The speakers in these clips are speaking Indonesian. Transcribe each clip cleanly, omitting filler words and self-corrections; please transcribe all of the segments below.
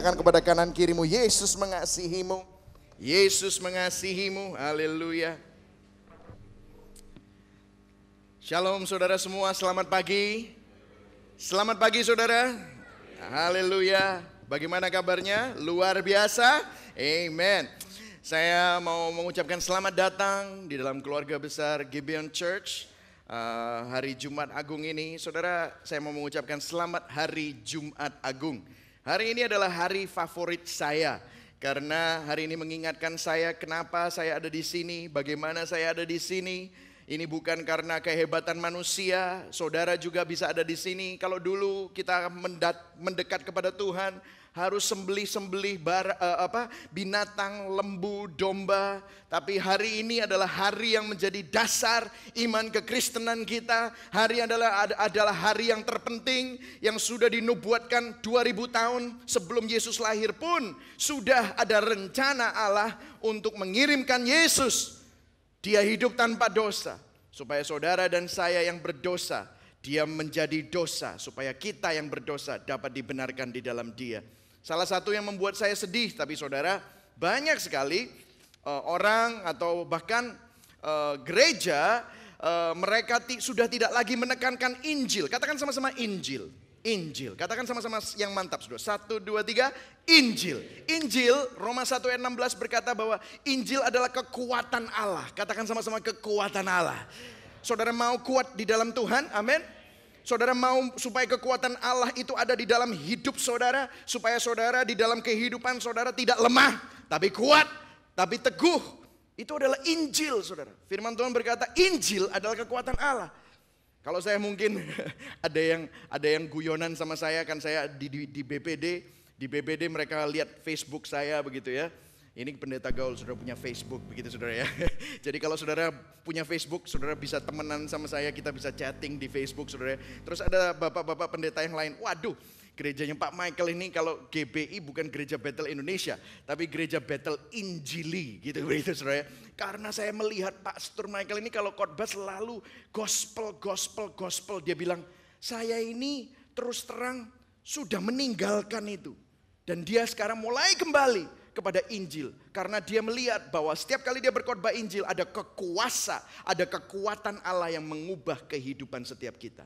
tangan kepada kanan kirimu. Yesus mengasihimu. Yesus mengasihimu. Haleluya. Shalom saudara semua, selamat pagi. Selamat pagi saudara. Haleluya. Bagaimana kabarnya? Luar biasa. Amen. Saya mau mengucapkan selamat datang di dalam keluarga besar Gibeon Church. Hari Jumat Agung ini, saudara, saya mau mengucapkan selamat Hari Jumat Agung. Hari ini adalah hari favorit saya, karena hari ini mengingatkan saya kenapa saya ada di sini, bagaimana saya ada di sini. Ini bukan karena kehebatan manusia, saudara juga bisa ada di sini. Kalau dulu kita mendekat kepada Tuhan, harus sembelih binatang, lembu, domba. Tapi hari ini adalah hari yang menjadi dasar iman kekristenan kita. Hari adalah hari yang terpenting, yang sudah dinubuatkan 2000 tahun sebelum Yesus lahir pun. Sudah ada rencana Allah untuk mengirimkan Yesus. Dia hidup tanpa dosa, supaya saudara dan saya yang berdosa, dia menjadi dosa, supaya kita yang berdosa dapat dibenarkan di dalam dia. Salah satu yang membuat saya sedih, tapi saudara, banyak sekali orang atau bahkan gereja, mereka sudah tidak lagi menekankan Injil. Katakan sama-sama Injil. Injil. Katakan sama-sama yang mantap, saudara. 1, 2, 3, Injil. Injil, Roma 1 ayat 16 berkata bahwa Injil adalah kekuatan Allah. Katakan sama-sama kekuatan Allah. Saudara mau kuat di dalam Tuhan? Amin. Saudara mau supaya kekuatan Allah itu ada di dalam hidup saudara, supaya saudara di dalam kehidupan saudara tidak lemah, tapi kuat, tapi teguh. Itu adalah Injil, saudara. Firman Tuhan berkata Injil adalah kekuatan Allah. Kalau saya mungkin ada yang guyonan sama saya, kan saya di BPD, di BPD mereka lihat Facebook saya begitu ya. Ini pendeta gaul, saudara punya Facebook begitu saudara ya. Jadi kalau saudara punya Facebook, saudara bisa temenan sama saya, kita bisa chatting di Facebook saudara. Terus ada bapak-bapak pendeta yang lain, waduh gerejanya Pak Michael ini kalau GBI bukan Gereja Bethel Indonesia, tapi Gereja Bethel Injili gitu begitu saudara ya. Karena saya melihat Pastor Michael ini kalau khotbah selalu gospel. Dia bilang, saya ini terus terang sudah meninggalkan itu. Dan dia sekarang mulai kembali kepada Injil, karena dia melihat bahwa setiap kali dia berkhotbah Injil ada kekuatan Allah yang mengubah kehidupan setiap kita.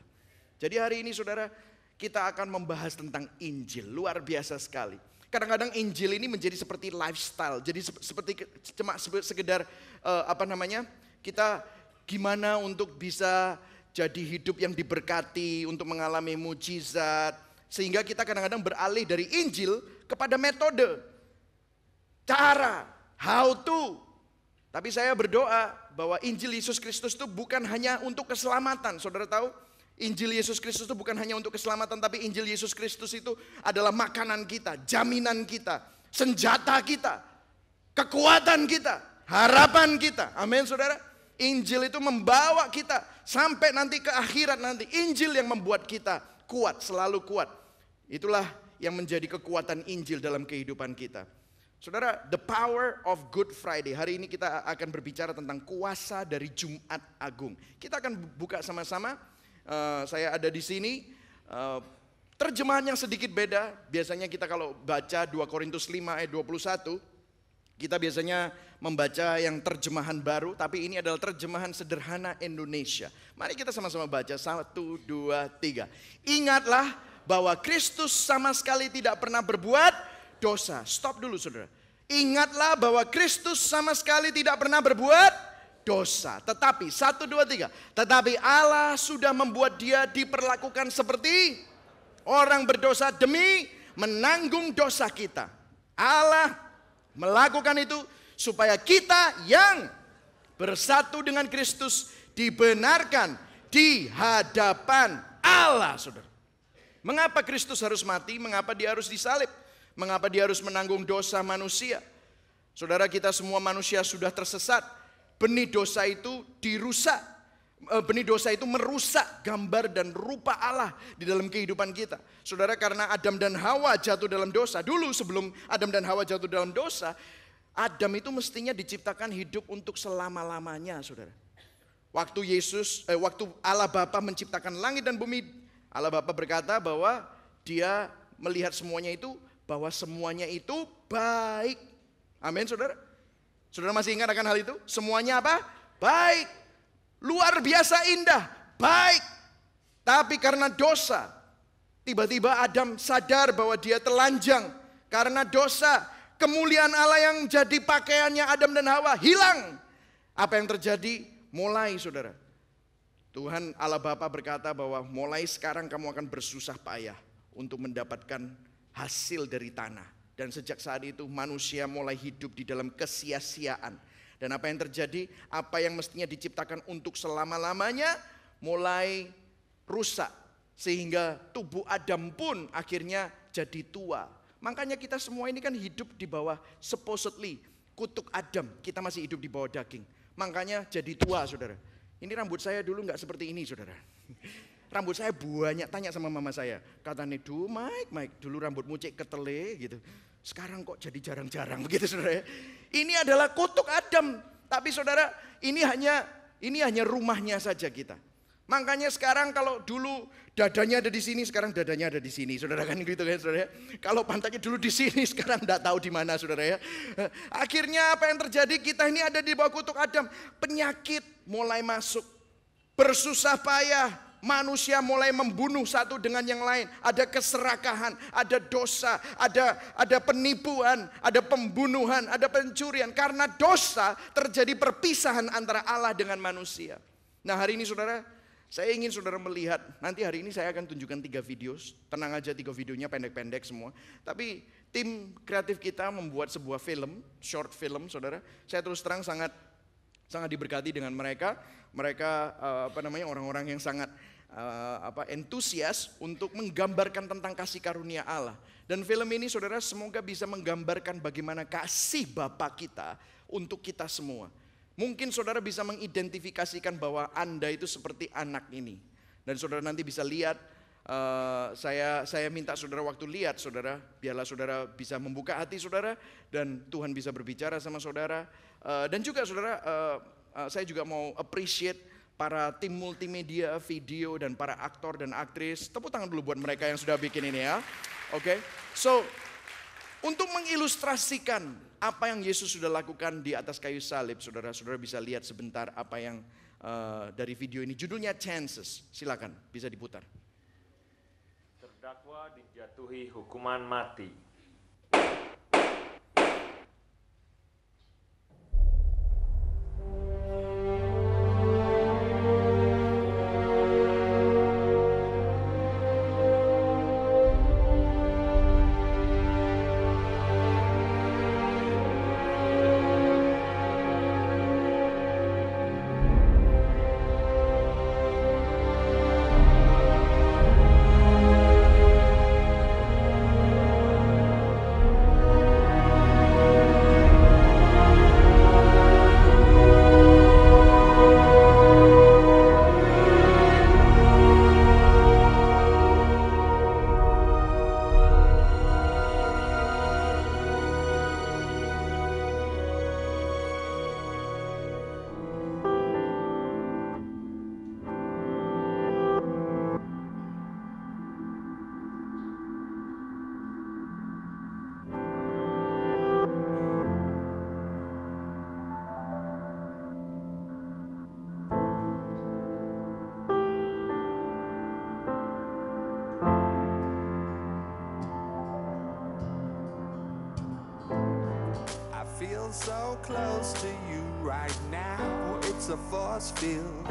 Jadi hari ini saudara, kita akan membahas tentang Injil, luar biasa sekali. Kadang-kadang Injil ini menjadi seperti lifestyle, jadi seperti cuma sekedar kita gimana untuk bisa jadi hidup yang diberkati, untuk mengalami mujizat, sehingga kita kadang-kadang beralih dari Injil kepada metode, cara, how to. Tapi saya berdoa bahwa Injil Yesus Kristus itu bukan hanya untuk keselamatan. Saudara tahu, Injil Yesus Kristus itu bukan hanya untuk keselamatan, tapi Injil Yesus Kristus itu adalah makanan kita, jaminan kita, senjata kita, kekuatan kita, harapan kita. Amin saudara. Injil itu membawa kita sampai nanti ke akhirat nanti. Injil yang membuat kita kuat, selalu kuat. Itulah yang menjadi kekuatan Injil dalam kehidupan kita. Saudara, the power of Good Friday. Hari ini kita akan berbicara tentang kuasa dari Jumat Agung. Kita akan buka sama-sama. Saya ada di sini. Terjemahan yang sedikit beda. Biasanya kita kalau baca 2 Korintus 5 ayat 21, kita biasanya membaca yang terjemahan baru, tapi ini adalah terjemahan sederhana Indonesia. Mari kita sama-sama baca. 1, 2, 3. Ingatlah bahwa Kristus sama sekali tidak pernah berbuat dosa. Stop dulu saudara. Ingatlah bahwa Kristus sama sekali tidak pernah berbuat dosa. Tetapi 1, 2, 3. Tetapi Allah sudah membuat dia diperlakukan seperti orang berdosa demi menanggung dosa kita. Allah melakukan itu supaya kita yang bersatu dengan Kristus dibenarkan di hadapan Allah, saudara. Mengapa Kristus harus mati? Mengapa dia harus disalib? Mengapa dia harus menanggung dosa manusia? Saudara, kita semua manusia sudah tersesat. Benih dosa itu dirusak. Benih dosa itu merusak gambar dan rupa Allah di dalam kehidupan kita. Saudara, karena Adam dan Hawa jatuh dalam dosa. Dulu sebelum Adam dan Hawa jatuh dalam dosa, Adam itu mestinya diciptakan hidup untuk selama-lamanya, saudara. Waktu Allah Bapa menciptakan langit dan bumi, Allah Bapa berkata bahwa dia melihat semuanya itu bahwa semuanya itu baik. Amin, saudara. Saudara masih ingat akan hal itu? Semuanya apa? Baik. Luar biasa indah, baik. Tapi karena dosa, tiba-tiba Adam sadar bahwa dia telanjang. Karena dosa, kemuliaan Allah yang jadi pakaiannya Adam dan Hawa hilang. Apa yang terjadi? Mulai, saudara, Tuhan Allah Bapa berkata bahwa mulai sekarang kamu akan bersusah payah untuk mendapatkan hasil dari tanah. Dan sejak saat itu manusia mulai hidup di dalam kesia-siaan. Dan apa yang terjadi? Apa yang mestinya diciptakan untuk selama-lamanya mulai rusak. Sehingga tubuh Adam pun akhirnya jadi tua. Makanya kita semua ini kan hidup di bawah supposedly kutuk Adam. Kita masih hidup di bawah daging. Makanya jadi tua, saudara. Ini rambut saya dulu nggak seperti ini, saudara. Rambut saya banyak, tanya sama mama saya. Katanya, Mike, dulu rambutmu cek ketele gitu. Sekarang kok jadi jarang-jarang begitu, saudara. Ini adalah kutuk Adam. Tapi saudara, ini hanya rumahnya saja kita. Makanya sekarang kalau dulu dadanya ada di sini, sekarang dadanya ada di sini. Saudara kan gitu kan, saudara. Kalau pantatnya dulu di sini, sekarang enggak tahu di mana, saudara ya. Akhirnya apa yang terjadi? Kita ini ada di bawah kutuk Adam. Penyakit mulai masuk. Bersusah payah. Manusia mulai membunuh satu dengan yang lain. Ada keserakahan, ada dosa, ada penipuan, ada pembunuhan, ada pencurian. Karena dosa terjadi perpisahan antara Allah dengan manusia. Nah, hari ini saudara, saya ingin saudara melihat, nanti hari ini saya akan tunjukkan 3 video. Tenang aja, 3 videonya pendek-pendek semua. Tapi tim kreatif kita membuat sebuah film, short film, saudara. Saya terus terang sangat diberkati dengan mereka. Mereka orang-orang yang sangat entusias untuk menggambarkan tentang kasih karunia Allah. Dan film ini saudara semoga bisa menggambarkan bagaimana kasih Bapa kita untuk kita semua. Mungkin saudara bisa mengidentifikasikan bahwa Anda itu seperti anak ini. Dan saudara nanti bisa lihat, saya minta saudara waktu lihat saudara, biarlah saudara bisa membuka hati saudara dan Tuhan bisa berbicara sama saudara. Dan juga saudara, saya juga mau appreciate para tim multimedia, video, dan para aktor dan aktris. Tepuk tangan dulu buat mereka yang sudah bikin ini ya. Oke, so untuk mengilustrasikan apa yang Yesus sudah lakukan di atas kayu salib, saudara-saudara bisa lihat sebentar apa yang dari video ini. Judulnya Chances, silakan bisa diputar. Terdakwa dijatuhi hukuman mati. Feel so close to you right now, it's a force field.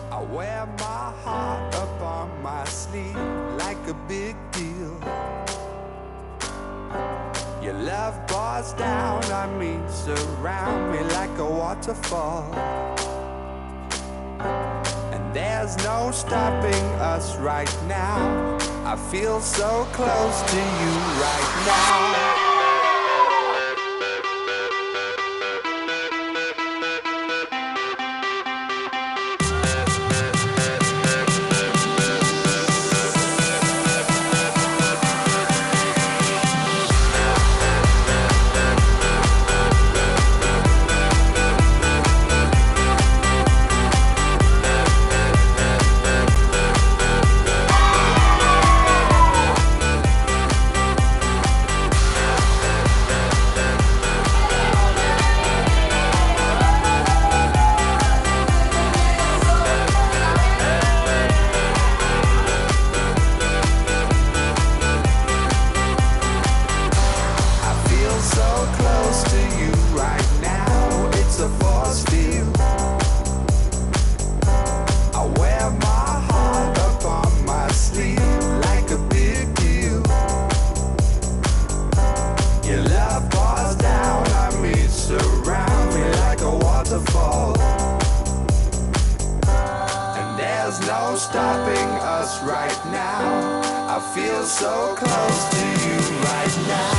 I wear my heart up on my sleeve like a big deal. Your love pours down on me, surround me like a waterfall. And there's no stopping us right now. I feel so close to you right now. feel so close to you right now.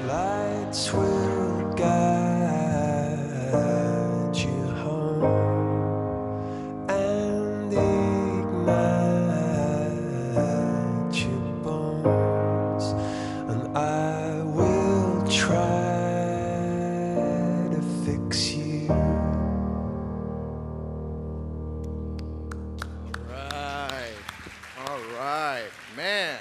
Lights will guide you home and ignite your bones, and I will try to fix you. Alright, man.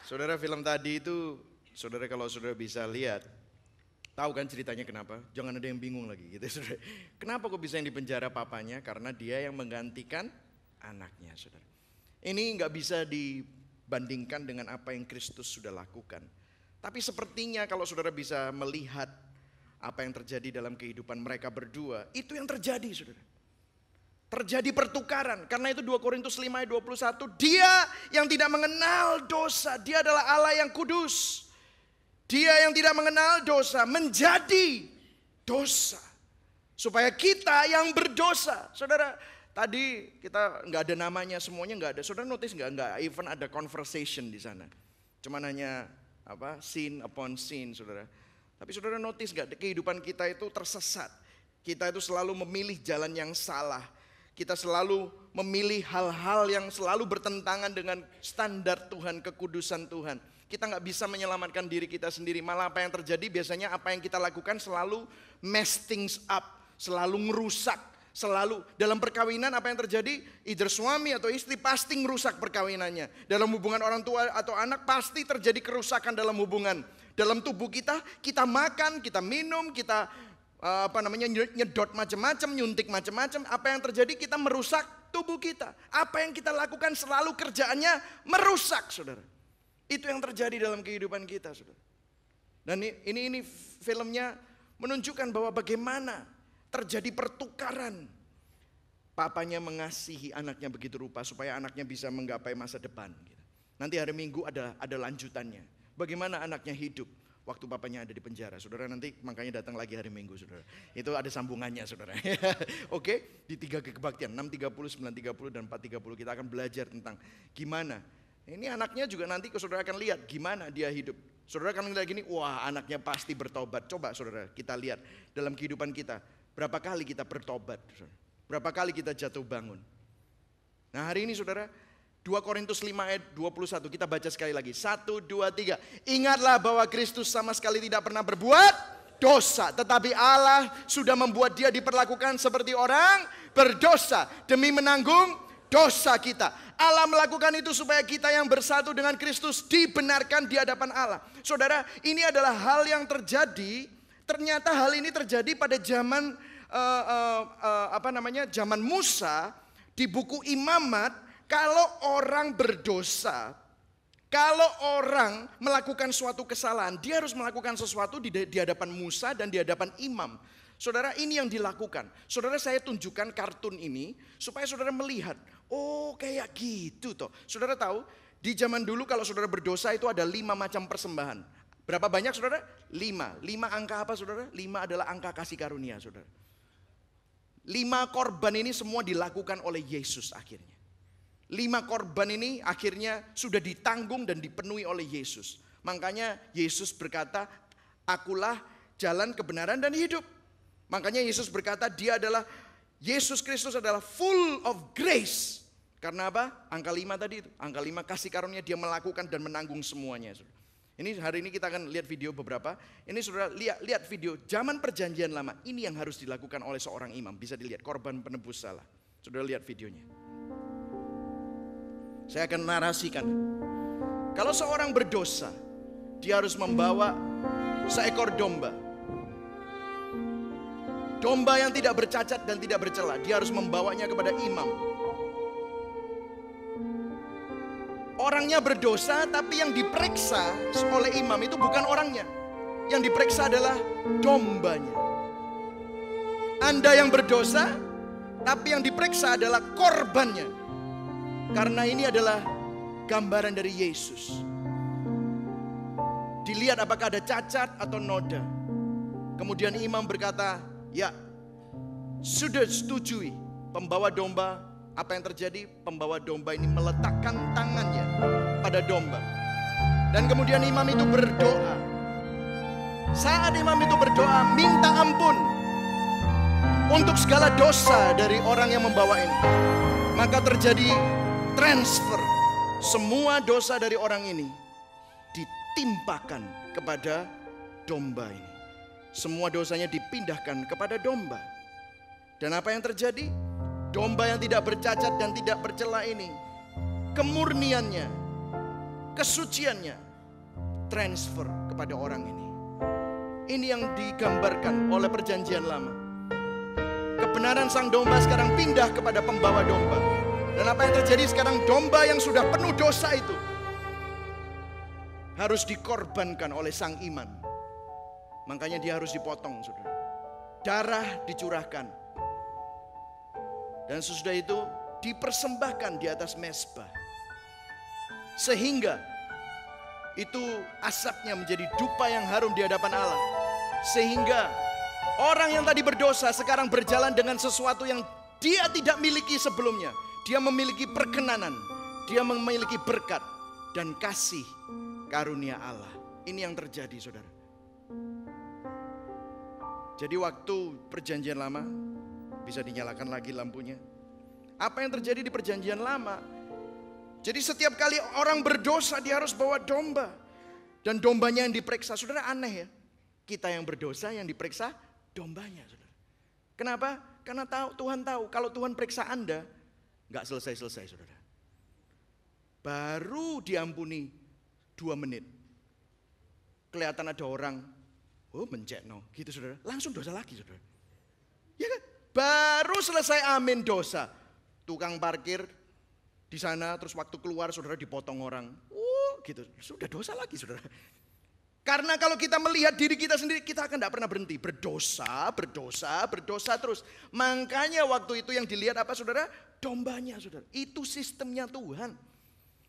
Saudara, film tadi itu, saudara kalau saudara bisa lihat, tahu kan ceritanya kenapa? Jangan ada yang bingung lagi gitu, saudara. Kenapa kok bisa yang dipenjara papanya? Karena dia yang menggantikan anaknya, saudara. Ini nggak bisa dibandingkan dengan apa yang Kristus sudah lakukan. Tapi sepertinya kalau saudara bisa melihat apa yang terjadi dalam kehidupan mereka berdua, itu yang terjadi, saudara. Terjadi pertukaran. Karena itu 2 Korintus 5 ayat 21. Dia yang tidak mengenal dosa. Dia adalah Allah yang kudus. Dia yang tidak mengenal dosa menjadi dosa. Supaya kita yang berdosa. Saudara, tadi kita nggak ada namanya, semuanya nggak ada. Saudara notice nggak even ada conversation di sana. Cuman hanya sin upon sin, saudara. Tapi saudara notice nggak kehidupan kita itu tersesat. Kita itu selalu memilih jalan yang salah. Kita selalu memilih hal-hal yang selalu bertentangan dengan standar Tuhan, kekudusan Tuhan. Kita nggak bisa menyelamatkan diri kita sendiri. Malah apa yang terjadi biasanya apa yang kita lakukan selalu mess things up. Selalu ngerusak. Selalu dalam perkawinan apa yang terjadi? Either suami atau istri pasti ngerusak perkawinannya. Dalam hubungan orang tua atau anak pasti terjadi kerusakan dalam hubungan. Dalam tubuh kita makan, kita minum, kita nyedot macam-macam, nyuntik macam-macam. Apa yang terjadi? Kita merusak tubuh kita. Apa yang kita lakukan selalu kerjaannya merusak, saudara. Itu yang terjadi dalam kehidupan kita, saudara. Dan ini filmnya menunjukkan bahwa bagaimana terjadi pertukaran. Papanya mengasihi anaknya begitu rupa supaya anaknya bisa menggapai masa depan. Nanti hari Minggu ada lanjutannya. Bagaimana anaknya hidup waktu papanya ada di penjara. Saudara, nanti makanya datang lagi hari Minggu, saudara. Itu ada sambungannya, saudara. Oke, di 3 kebaktian, 6:30, 9:30, dan 4:30 kita akan belajar tentang gimana. Ini anaknya juga nanti saudara akan lihat gimana dia hidup. Saudara akan lihat gini, wah anaknya pasti bertobat. Coba saudara kita lihat dalam kehidupan kita. Berapa kali kita bertobat, saudara? Berapa kali kita jatuh bangun. Nah hari ini saudara, 2 Korintus 5 ayat 21. Kita baca sekali lagi. 1, 2, 3. Ingatlah bahwa Kristus sama sekali tidak pernah berbuat dosa. Tetapi Allah sudah membuat dia diperlakukan seperti orang berdosa. Demi menanggung dosa kita. Allah melakukan itu supaya kita yang bersatu dengan Kristus dibenarkan di hadapan Allah. Saudara, ini adalah hal yang terjadi. Ternyata hal ini terjadi pada zaman zaman Musa. Di buku Imamat, kalau orang berdosa, kalau orang melakukan suatu kesalahan, dia harus melakukan sesuatu di hadapan Musa dan di hadapan imam. Saudara, ini yang dilakukan. Saudara, saya tunjukkan kartun ini supaya saudara melihat, oh kayak gitu toh. Saudara tahu, di zaman dulu kalau saudara berdosa itu ada 5 macam persembahan. Berapa banyak saudara? 5. 5 angka apa saudara? 5 adalah angka kasih karunia saudara. 5 korban ini semua dilakukan oleh Yesus akhirnya. 5 korban ini akhirnya sudah ditanggung dan dipenuhi oleh Yesus. Makanya Yesus berkata, akulah jalan kebenaran dan hidup. Makanya Yesus berkata Yesus Kristus adalah full of grace. Karena apa? Angka 5 tadi itu. Angka 5 kasih karunia, dia melakukan dan menanggung semuanya. Ini hari ini kita akan lihat video beberapa. Ini saudara lihat video zaman perjanjian lama. Ini yang harus dilakukan oleh seorang imam. Bisa dilihat, korban penebus salah. Saudara lihat videonya. Saya akan narasikan. Kalau seorang berdosa, dia harus membawa seekor domba. Domba yang tidak bercacat dan tidak bercela. Dia harus membawanya kepada imam. Orangnya berdosa, tapi yang diperiksa oleh imam itu bukan orangnya. Yang diperiksa adalah dombanya. Anda yang berdosa, tapi yang diperiksa adalah korbannya. Karena ini adalah gambaran dari Yesus. Dilihat apakah ada cacat atau noda. Kemudian imam berkata, ya sudah setujui pembawa domba. Apa yang terjadi? Pembawa domba ini meletakkan tangannya pada domba. Dan kemudian imam itu berdoa. Saat imam itu berdoa, minta ampun untuk segala dosa dari orang yang membawa ini. Maka terjadi transfer. Semua dosa dari orang ini ditimpakan kepada domba ini. Semua dosanya dipindahkan kepada domba. Dan apa yang terjadi? Domba yang tidak bercacat dan tidak bercela ini, kemurniannya, kesuciannya transfer kepada orang ini. Ini yang digambarkan oleh perjanjian lama. Kebenaran sang domba sekarang pindah kepada pembawa domba. Dan apa yang terjadi sekarang? Domba yang sudah penuh dosa itu harus dikorbankan oleh sang imam. Makanya dia harus dipotong, saudara. Darah dicurahkan. Dan sesudah itu dipersembahkan di atas mezbah. Sehingga itu asapnya menjadi dupa yang harum di hadapan Allah. Sehingga orang yang tadi berdosa sekarang berjalan dengan sesuatu yang dia tidak miliki sebelumnya. Dia memiliki perkenanan, dia memiliki berkat dan kasih karunia Allah. Ini yang terjadi, saudara. Jadi waktu perjanjian lama, bisa dinyalakan lagi lampunya. Apa yang terjadi di perjanjian lama? Jadi setiap kali orang berdosa dia harus bawa domba. Dan dombanya yang diperiksa. Saudara, aneh ya. Kita yang berdosa yang diperiksa dombanya, saudara. Kenapa? Karena Tuhan tahu kalau Tuhan periksa Anda, nggak selesai-selesai, saudara. Baru diampuni 2 menit. Kelihatan ada orang, oh mencekno, gitu saudara. Langsung dosa lagi, saudara. Ya kan? Baru selesai amin dosa. Tukang parkir di sana, terus waktu keluar saudara dipotong orang. Oh gitu, sudah dosa lagi, saudara. Karena kalau kita melihat diri kita sendiri, kita akan tidak pernah berhenti. Berdosa terus. Makanya waktu itu yang dilihat apa, saudara? Dombanya, saudara. Itu sistemnya Tuhan.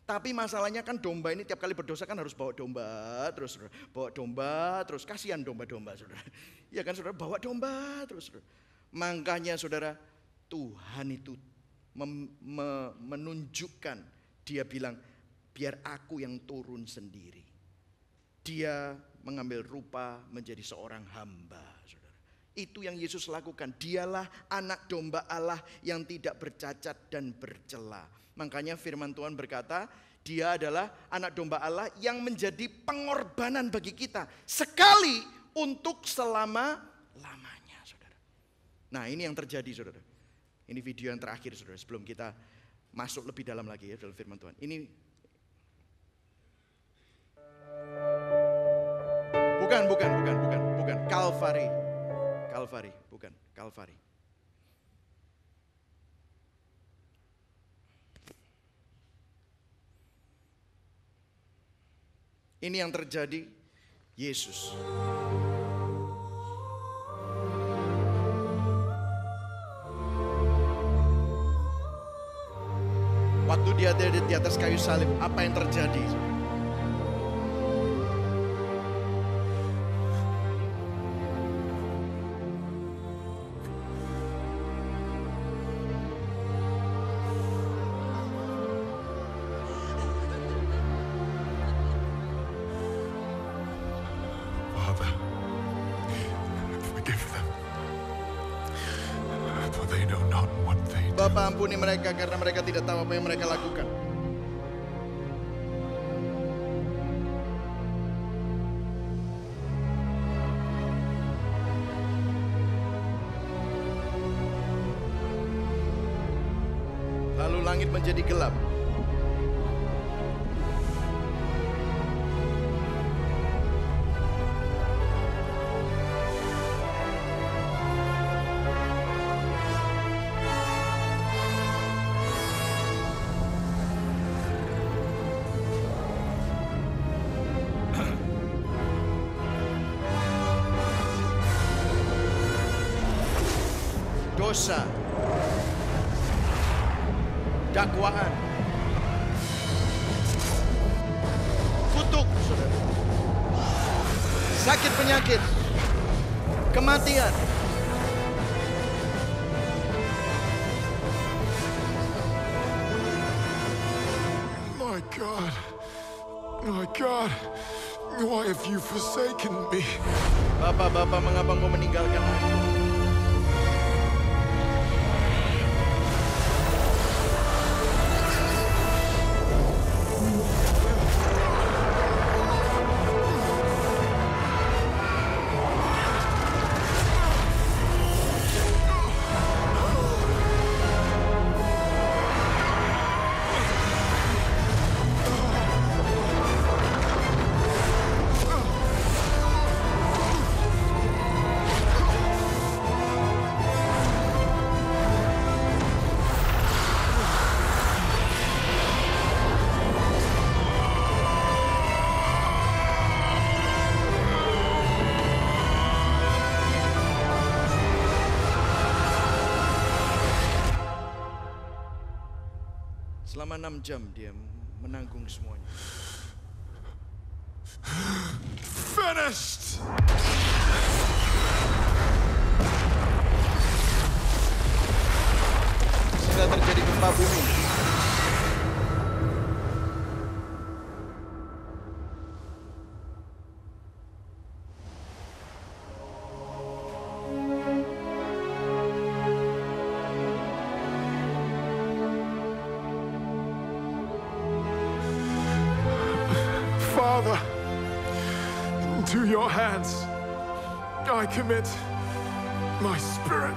Tapi masalahnya kan domba ini tiap kali berdosa kan harus bawa domba terus, saudara. Bawa domba terus, kasihan domba-domba, saudara. Ya kan, saudara, bawa domba terus, saudara. Makanya saudara, Tuhan itu menunjukkan, dia bilang, biar aku yang turun sendiri. Dia mengambil rupa menjadi seorang hamba, saudara. Itu yang Yesus lakukan. Dialah anak domba Allah yang tidak bercacat dan bercela. Makanya firman Tuhan berkata, Dia adalah anak domba Allah yang menjadi pengorbanan bagi kita. Sekali untuk selama-lamanya, saudara. Nah, ini yang terjadi, saudara. Ini video yang terakhir, saudara. Sebelum kita masuk lebih dalam lagi ya dalam firman Tuhan. Ini bukan. Kalvari, bukan Kalvari. Ini yang terjadi Yesus. Waktu dia ada di atas kayu salib, apa yang terjadi? Father, forgive them, for they know not what they do. Bapa, ampuni mereka karena mereka tidak tahu apa yang mereka lakukan. Lalu langit menjadi gelap. Dosa, dakwaan, kutuk, saudara, sakit penyakit, kematian. My God, why have you forsaken me? Bapa, mengapa engkau meninggalkan aku? Selama 6 jam dia menanggung semuanya. Finished! Sehingga terjadi gempa bumi. Father, into your hands I commit my spirit.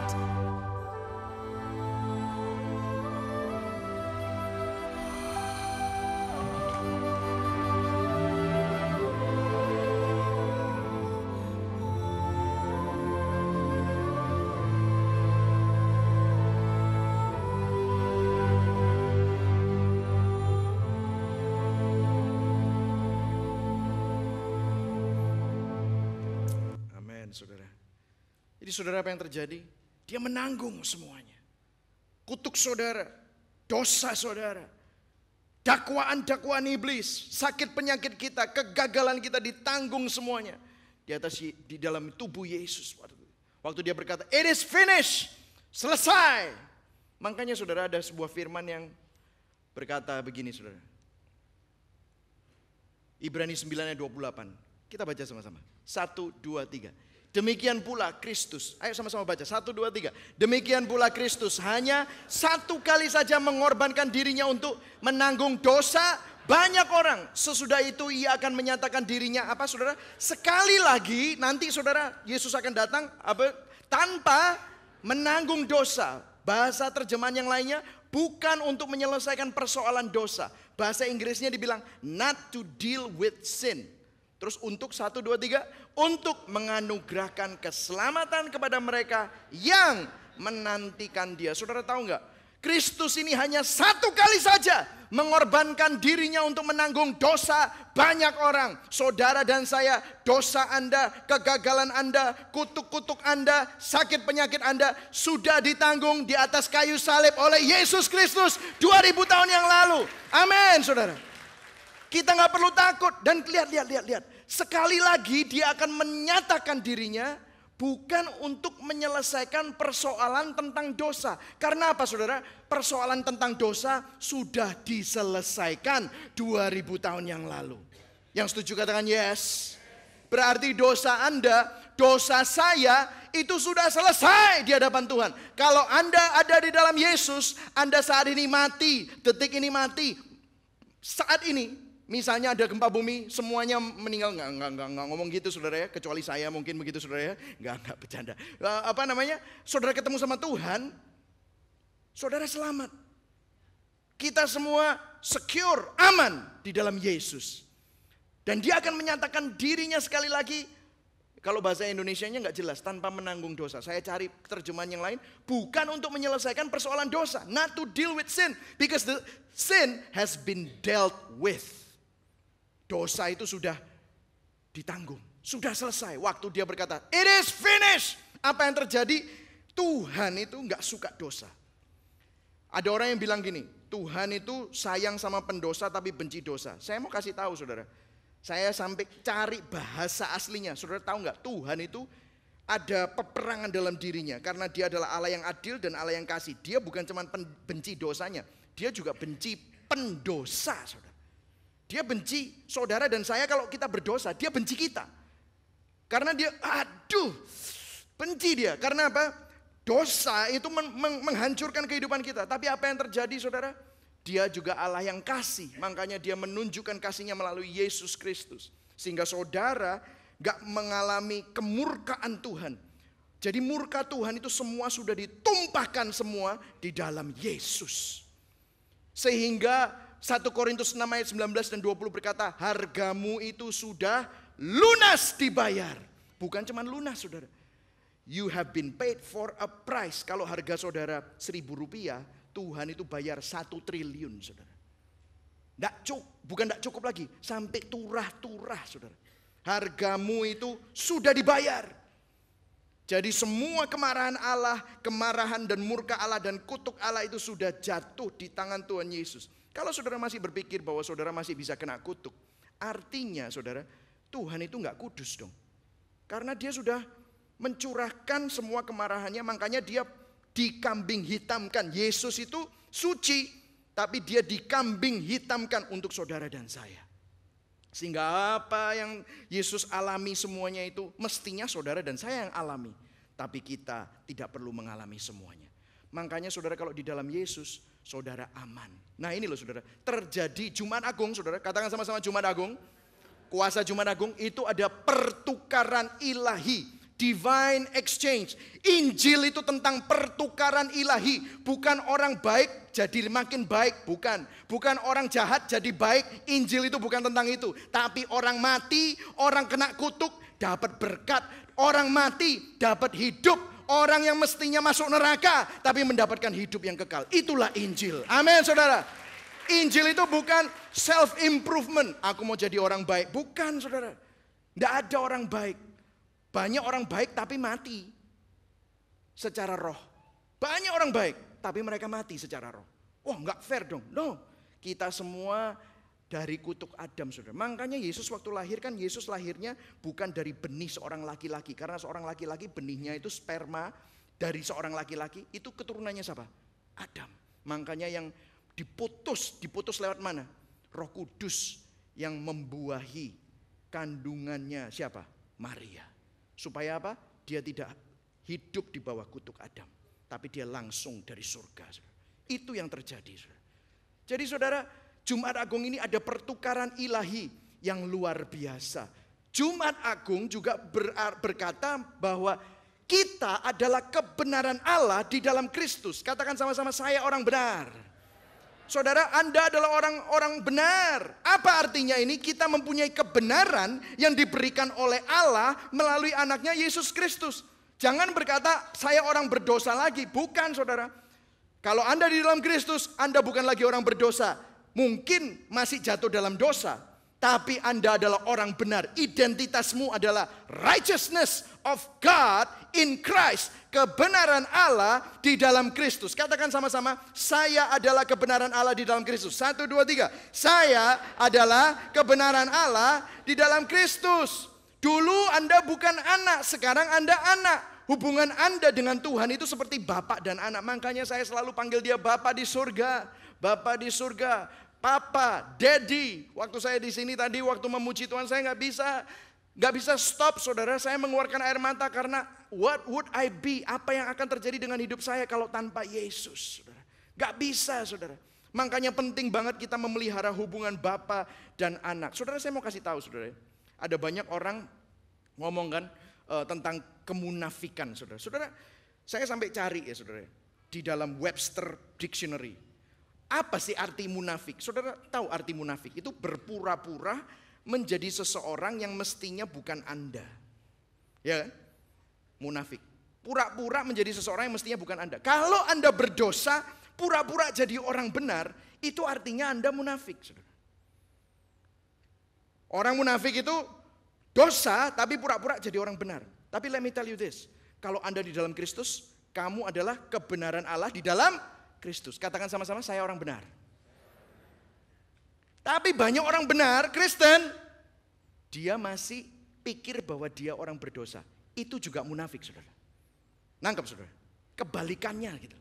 Saudara. Jadi saudara, apa yang terjadi? Dia menanggung semuanya. Kutuk saudara, dosa saudara, dakwaan-dakwaan iblis, sakit penyakit kita, kegagalan kita ditanggung semuanya di dalam tubuh Yesus. Waktu dia berkata, "It is finished," selesai. Makanya saudara, ada sebuah firman yang berkata begini, saudara. Ibrani 9 ayat 28. Kita baca sama-sama. 1, 2, 3. Demikian pula Kristus. Ayo sama-sama baca. 1, 2, 3. Demikian pula Kristus hanya satu kali saja mengorbankan dirinya untuk menanggung dosa banyak orang. Sesudah itu ia akan menyatakan dirinya apa saudara? Sekali lagi nanti saudara Yesus akan datang tanpa menanggung dosa. Bahasa terjemahan yang lainnya bukan untuk menyelesaikan persoalan dosa. Bahasa Inggrisnya dibilang not to deal with sin. Terus untuk 1, 2, 3. Untuk menganugerahkan keselamatan kepada mereka yang menantikan dia. Saudara tahu nggak? Kristus ini hanya satu kali saja mengorbankan dirinya untuk menanggung dosa banyak orang. Saudara dan saya, dosa Anda, kegagalan Anda, kutuk-kutuk Anda, sakit penyakit Anda sudah ditanggung di atas kayu salib oleh Yesus Kristus 2000 tahun yang lalu. Amin, saudara. Kita nggak perlu takut dan lihat. Sekali lagi dia akan menyatakan dirinya bukan untuk menyelesaikan persoalan tentang dosa. Karena apa saudara? Persoalan tentang dosa sudah diselesaikan 2000 tahun yang lalu. Yang setuju katakan yes. Berarti dosa Anda, dosa saya itu sudah selesai di hadapan Tuhan. Kalau Anda ada di dalam Yesus, Anda saat ini mati, detik ini mati. Saat ini misalnya ada gempa bumi, semuanya meninggal. Enggak ngomong gitu saudara ya. Kecuali saya mungkin begitu saudara ya. Enggak bercanda. Saudara ketemu sama Tuhan, saudara selamat. Kita semua secure, aman di dalam Yesus. Dan dia akan menyatakan dirinya sekali lagi. Kalau bahasa Indonesianya enggak jelas, tanpa menanggung dosa. Saya cari terjemahan yang lain. Bukan untuk menyelesaikan persoalan dosa. Not to deal with sin. Because the sin has been dealt with. Dosa itu sudah ditanggung, sudah selesai. Waktu dia berkata, it is finished. Apa yang terjadi? Tuhan itu nggak suka dosa. Ada orang yang bilang gini, Tuhan itu sayang sama pendosa tapi benci dosa. Saya mau kasih tahu saudara, saya sampai cari bahasa aslinya. Saudara tahu nggak? Tuhan itu ada peperangan dalam dirinya karena dia adalah Allah yang adil dan Allah yang kasih. Dia bukan cuma benci dosanya, dia juga benci pendosa, saudara. Dia benci saudara dan saya kalau kita berdosa, dia benci kita. Karena dia, benci dia. Karena apa? Dosa itu menghancurkan kehidupan kita. Tapi apa yang terjadi saudara? Dia juga Allah yang kasih. Makanya dia menunjukkan kasihnya melalui Yesus Kristus. Sehingga saudara gak mengalami kemurkaan Tuhan. Jadi murka Tuhan itu semua sudah ditumpahkan semua di dalam Yesus. Sehingga 1 Korintus 6 ayat 19 dan 20 berkata, hargamu itu sudah lunas dibayar. Bukan cuma lunas saudara. You have been paid for a price. Kalau harga saudara 1.000 rupiah, Tuhan itu bayar 1 triliun saudara. Bukan tidak cukup lagi, sampai turah-turah saudara. Hargamu itu sudah dibayar. Jadi semua kemarahan Allah, kemarahan dan murka Allah dan kutuk Allah itu sudah jatuh di tangan Tuhan Yesus. Kalau saudara masih berpikir bahwa saudara masih bisa kena kutuk, artinya saudara, Tuhan itu nggak kudus dong. Karena dia sudah mencurahkan semua kemarahannya, makanya dia dikambing hitamkan. Yesus itu suci, tapi dia dikambing hitamkan untuk saudara dan saya. Sehingga apa yang Yesus alami semuanya itu mestinya saudara dan saya yang alami. Tapi kita tidak perlu mengalami semuanya. Makanya saudara kalau di dalam Yesus, saudara aman. Nah ini loh saudara, terjadi Jumat Agung saudara, katakan sama-sama Jumat Agung. Kuasa Jumat Agung itu ada pertukaran ilahi, divine exchange. Injil itu tentang pertukaran ilahi, bukan orang baik jadi makin baik, bukan. Bukan orang jahat jadi baik, Injil itu bukan tentang itu. Tapi orang mati, orang kena kutuk dapat berkat, orang mati dapat hidup. Orang yang mestinya masuk neraka tapi mendapatkan hidup yang kekal. Itulah Injil. Amin saudara. Injil itu bukan self improvement. Aku mau jadi orang baik. Bukan saudara. Tidak ada orang baik. Banyak orang baik tapi mati secara roh. Banyak orang baik tapi mereka mati secara roh. Wah nggak fair dong. No. Kita semua dari kutuk Adam saudara. Makanya Yesus waktu lahir kan Yesus lahirnya bukan dari benih seorang laki-laki. Karena seorang laki-laki benihnya itu sperma dari seorang laki-laki. Itu keturunannya siapa? Adam. Makanya yang diputus lewat mana? Roh Kudus yang membuahi kandungannya siapa? Maria. Supaya apa? Dia tidak hidup di bawah kutuk Adam, tapi dia langsung dari surga. Itu yang terjadi. Jadi saudara, Jumat Agung ini ada pertukaran ilahi yang luar biasa. Jumat Agung juga berkata bahwa kita adalah kebenaran Allah di dalam Kristus. Katakan sama-sama, saya orang benar. Saudara, Anda adalah orang-orang benar. Apa artinya ini? Kita mempunyai kebenaran yang diberikan oleh Allah melalui anaknya Yesus Kristus. Jangan berkata, saya orang berdosa lagi. Bukan, saudara. Kalau Anda di dalam Kristus, Anda bukan lagi orang berdosa. Mungkin masih jatuh dalam dosa. Tapi Anda adalah orang benar. Identitasmu adalah righteousness of God in Christ. Kebenaran Allah di dalam Kristus. Katakan sama-sama, saya adalah kebenaran Allah di dalam Kristus. 1, 2, 3. Saya adalah kebenaran Allah di dalam Kristus. Dulu Anda bukan anak, sekarang Anda anak. Hubungan Anda dengan Tuhan itu seperti bapak dan anak. Makanya saya selalu panggil dia Bapak di surga. Bapak di surga. Papa, Daddy. Waktu saya di sini tadi, waktu memuji Tuhan, saya nggak bisa stop, saudara. Saya mengeluarkan air mata karena what would I be? Apa yang akan terjadi dengan hidup saya kalau tanpa Yesus, saudara? Nggak bisa, saudara. Makanya penting banget kita memelihara hubungan bapa dan anak. Saudara, saya mau kasih tahu, saudara. Ada banyak orang ngomong kan tentang kemunafikan, saudara. Saudara, saya sampai cari ya, saudara, di dalam Webster Dictionary. Apa sih arti munafik? Saudara tahu arti munafik? Itu berpura-pura menjadi seseorang yang mestinya bukan Anda. Ya kan? Munafik. Pura-pura menjadi seseorang yang mestinya bukan Anda. Kalau Anda berdosa, pura-pura jadi orang benar, itu artinya Anda munafik, saudara. Orang munafik itu dosa tapi pura-pura jadi orang benar. Tapi let me tell you this. Kalau Anda di dalam Kristus, kamu adalah kebenaran Allah di dalam Kristus. Katakan sama-sama, saya orang benar. Tapi banyak orang benar, Kristen, dia masih pikir bahwa dia orang berdosa. Itu juga munafik, saudara. Nangkep, saudara? Kebalikannya gitu.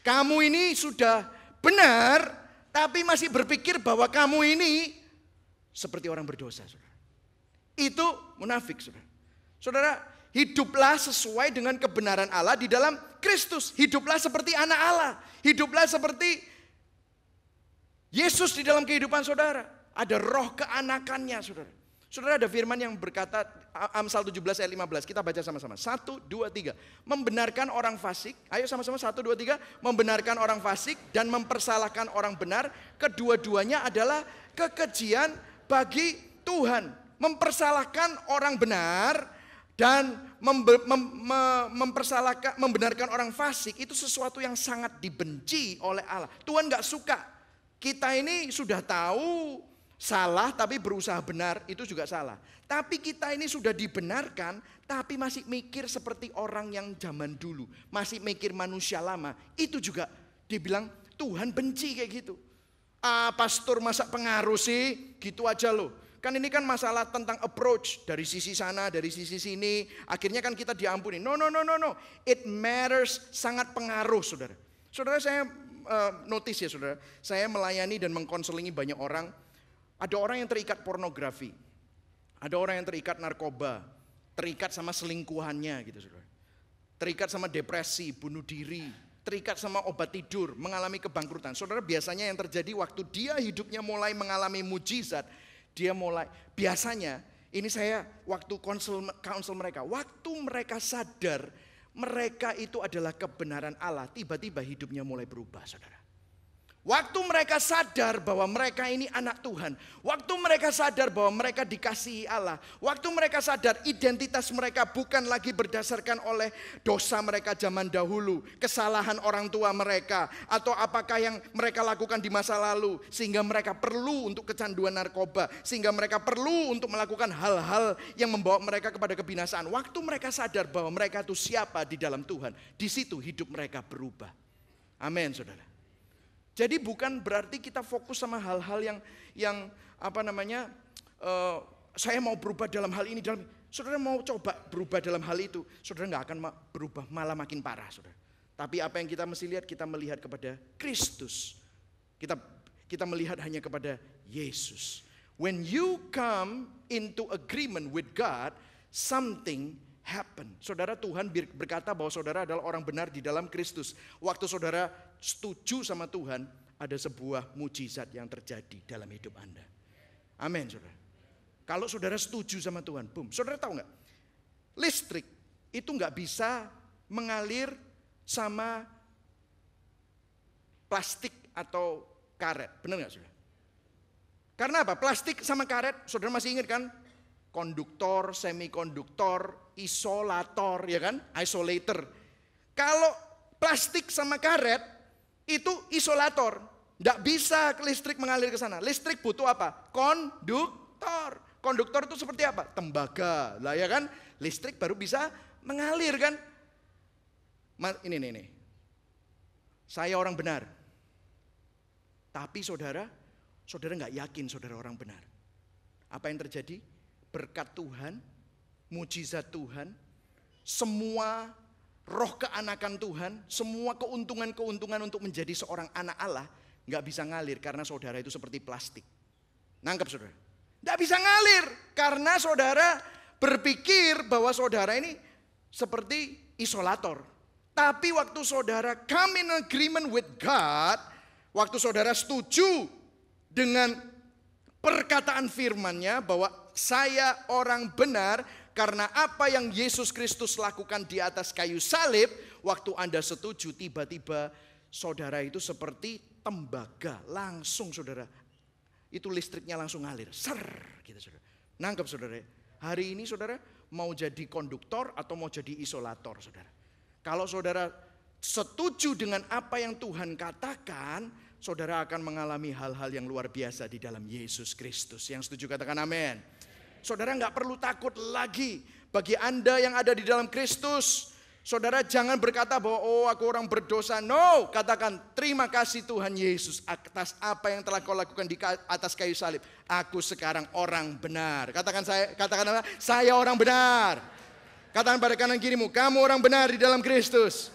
Kamu ini sudah benar, tapi masih berpikir bahwa kamu ini seperti orang berdosa, saudara. Itu munafik, saudara. Saudara, hiduplah sesuai dengan kebenaran Allah di dalam Kristus. Hiduplah seperti anak Allah. Hiduplah seperti Yesus di dalam kehidupan saudara. Ada roh keanakannya, saudara. Saudara, ada firman yang berkata, Amsal 17 ayat 15. Kita baca sama-sama. 1, 2, 3. Membenarkan orang fasik. Ayo sama-sama 1, 2, 3. Membenarkan orang fasik dan mempersalahkan orang benar. Kedua-duanya adalah kekejian bagi Tuhan. Mempersalahkan orang benar dan membenarkan orang fasik itu sesuatu yang sangat dibenci oleh Allah. Tuhan gak suka. Kita ini sudah tahu salah tapi berusaha benar, itu juga salah. Tapi kita ini sudah dibenarkan tapi masih mikir seperti orang yang zaman dulu. Masih mikir manusia lama. Itu juga dibilang Tuhan benci kayak gitu. Pastor masa pengaruh sih, gitu aja loh. Kan ini kan masalah tentang approach dari sisi sana, dari sisi sini. Akhirnya kan kita diampuni. No. It matters, sangat pengaruh, saudara. Saudara, saya notice ya, saudara. Saya melayani dan mengkonselingi banyak orang. Ada orang yang terikat pornografi. Ada orang yang terikat narkoba. Terikat sama selingkuhannya gitu, saudara. Terikat sama depresi, bunuh diri. Terikat sama obat tidur, mengalami kebangkrutan. Saudara, biasanya yang terjadi waktu dia hidupnya mulai mengalami mujizat, dia mulai, biasanya ini saya waktu counsel mereka, waktu mereka sadar mereka itu adalah kebenaran Allah, tiba-tiba hidupnya mulai berubah, saudara. Waktu mereka sadar bahwa mereka ini anak Tuhan, waktu mereka sadar bahwa mereka dikasihi Allah, waktu mereka sadar identitas mereka bukan lagi berdasarkan oleh dosa mereka zaman dahulu, kesalahan orang tua mereka, atau apakah yang mereka lakukan di masa lalu, sehingga mereka perlu untuk kecanduan narkoba, sehingga mereka perlu untuk melakukan hal-hal yang membawa mereka kepada kebinasaan. Waktu mereka sadar bahwa mereka itu siapa di dalam Tuhan, di situ hidup mereka berubah. Amin, saudara. Jadi bukan berarti kita fokus sama hal-hal yang saya mau berubah dalam hal ini. Saudara mau coba berubah dalam hal itu, saudara nggak akan berubah, malah makin parah, saudara. Tapi apa yang kita mesti lihat, kita melihat kepada Kristus. Kita melihat hanya kepada Yesus. When you come into agreement with God, something happen. Saudara, Tuhan berkata bahwa saudara adalah orang benar di dalam Kristus. Waktu saudara setuju sama Tuhan, ada sebuah mujizat yang terjadi dalam hidup Anda. Amin, saudara. Kalau saudara setuju sama Tuhan, boom. Saudara tahu nggak? Listrik itu nggak bisa mengalir sama plastik atau karet. Benar nggak, saudara? Karena apa? Plastik sama karet, saudara masih ingat kan? Konduktor, semikonduktor, isolator, ya kan? Isolator. Kalau plastik sama karet itu isolator, nggak bisa listrik mengalir ke sana. Listrik butuh apa? Konduktor. Konduktor itu seperti apa? Tembaga, lah ya kan? Listrik baru bisa mengalir kan? Ini nih. Saya orang benar, tapi saudara nggak yakin saudara orang benar. Apa yang terjadi? Berkat Tuhan, mujizat Tuhan, semua roh keanakan Tuhan, semua keuntungan-keuntungan untuk menjadi seorang anak Allah nggak bisa ngalir karena saudara itu seperti plastik. Nangkep saudara? Nggak bisa ngalir karena saudara berpikir bahwa saudara ini seperti isolator. Tapi waktu saudara come in agreement with God, waktu saudara setuju dengan perkataan firman-Nya bahwa saya orang benar karena apa yang Yesus Kristus lakukan di atas kayu salib, waktu Anda setuju tiba-tiba saudara itu seperti tembaga, langsung saudara itu listriknya langsung ngalir, ser gitu saudara. Nangkep saudara? Hari ini saudara mau jadi konduktor atau mau jadi isolator saudara? Kalau saudara setuju dengan apa yang Tuhan katakan, saudara akan mengalami hal-hal yang luar biasa di dalam Yesus Kristus. Yang setuju katakan amin. Saudara nggak perlu takut lagi. Bagi Anda yang ada di dalam Kristus, saudara jangan berkata bahwa oh aku orang berdosa. No, katakan terima kasih Tuhan Yesus atas apa yang telah kau lakukan di atas kayu salib. Aku sekarang orang benar. Katakan apa? Saya orang benar. Katakan pada kanan kirimu, kamu orang benar di dalam Kristus.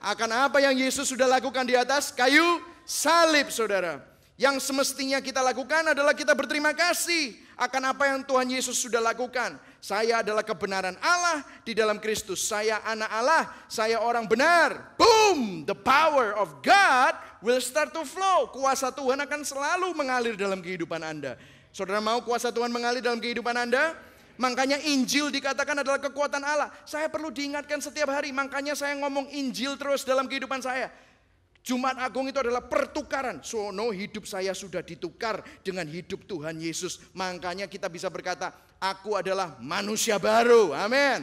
Akan apa yang Yesus sudah lakukan di atas kayu salib, saudara. Yang semestinya kita lakukan adalah kita berterima kasih akan apa yang Tuhan Yesus sudah lakukan. Saya adalah kebenaran Allah di dalam Kristus. Saya anak Allah, saya orang benar. Boom, the power of God will start to flow. Kuasa Tuhan akan selalu mengalir dalam kehidupan Anda. Saudara mau kuasa Tuhan mengalir dalam kehidupan Anda? Makanya Injil dikatakan adalah kekuatan Allah. Saya perlu diingatkan setiap hari, makanya saya ngomong Injil terus dalam kehidupan saya. Jumat Agung itu adalah pertukaran. Sono hidup saya sudah ditukar dengan hidup Tuhan Yesus. Makanya kita bisa berkata, aku adalah manusia baru. Amin.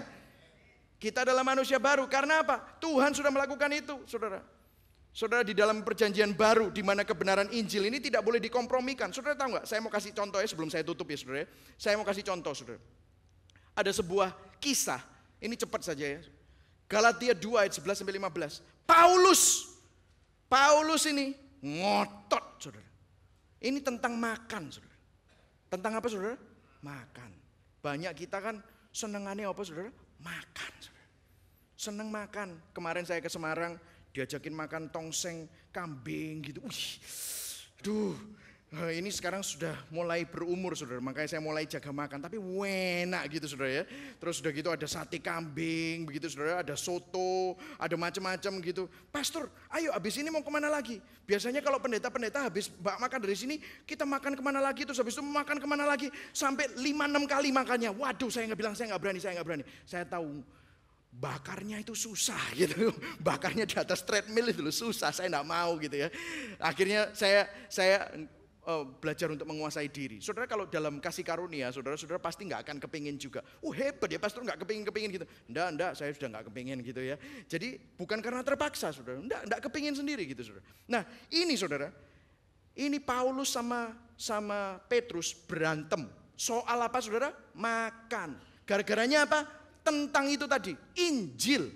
Kita adalah manusia baru. Karena apa? Tuhan sudah melakukan itu, saudara. Saudara, di dalam perjanjian baru, di mana kebenaran Injil ini tidak boleh dikompromikan. Saudara tahu nggak? Saya mau kasih contoh ya sebelum saya tutup ya, saudara. Saya mau kasih contoh, saudara. Ada sebuah kisah, ini cepat saja ya. Galatia 2 ayat 11 sampai 15. Paulus ini ngotot, saudara. Ini tentang makan, saudara. Tentang apa, saudara? Makan. Banyak kita kan senengannya apa, saudara? Makan, saudara. Seneng makan. Kemarin saya ke Semarang, diajakin makan tongseng kambing gitu. Ini sekarang sudah mulai berumur, saudara. Makanya saya mulai jaga makan. Tapi enak gitu, saudara ya. Terus sudah gitu ada sate kambing, begitu saudara. Ada soto, ada macam-macam gitu. Pastor, ayo habis ini mau kemana lagi? Biasanya kalau pendeta-pendeta habis makan dari sini, kita makan kemana lagi? Terus habis itu makan kemana lagi? Sampai 5-6 kali makannya. Waduh, saya nggak bilang, saya nggak berani. Saya tahu bakarnya itu susah gitu. Bakarnya di atas treadmill itu susah, saya nggak mau gitu ya. Akhirnya saya belajar untuk menguasai diri. Saudara, kalau dalam kasih karunia, saudara pasti nggak akan kepingin juga. Hebat ya pastor, nggak kepingin gitu. Enggak, saya sudah nggak kepingin gitu ya. Jadi bukan karena terpaksa, saudara. Enggak kepingin sendiri gitu, saudara. Nah ini saudara, ini Paulus sama Petrus berantem. Soal apa, saudara? Makan. Gara-garanya apa? Tentang itu tadi, Injil.